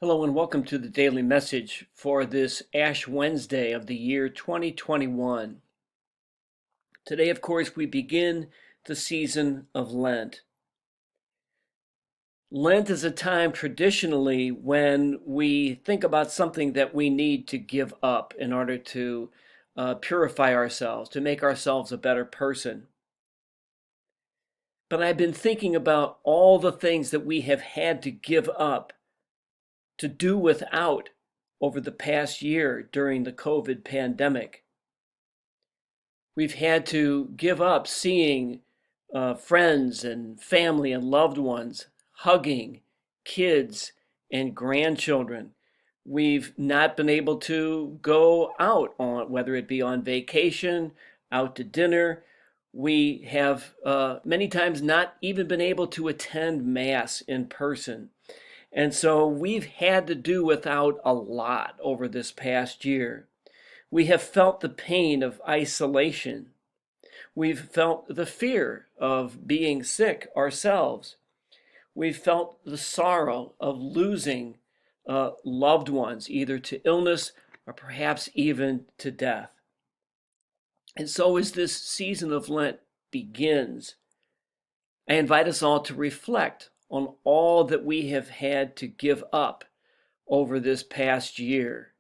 Hello and welcome to the daily message for this Ash Wednesday of the year 2021. Today, of course, we begin the season of Lent. Lent is a time traditionally when we think about something that we need to give up in order to purify ourselves, to make ourselves a better person. But I've been thinking about all the things that we have had to give up, to do without over the past year during the COVID pandemic. We've had to give up seeing friends and family and loved ones, hugging kids and grandchildren. We've not been able to go out on, whether it be on vacation, out to dinner. We have many times not even been able to attend Mass in person. And so we've had to do without a lot over this past year. We have felt the pain of isolation. We've felt the fear of being sick ourselves. We've felt the sorrow of losing loved ones, either to illness or perhaps even to death. And so as this season of Lent begins, I invite us all to reflect on all that we have had to give up over this past year,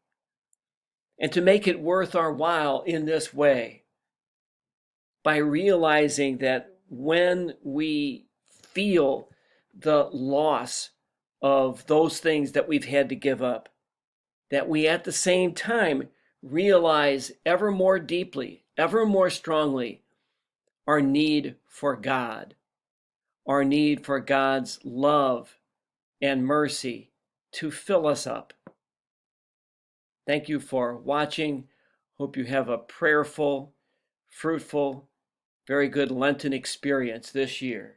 and to make it worth our while in this way, by realizing that when we feel the loss of those things that we've had to give up, that we at the same time realize ever more deeply, ever more strongly, our need for God, our need for God's love and mercy to fill us up. Thank you for watching. Hope you have a prayerful, fruitful, very good Lenten experience this year.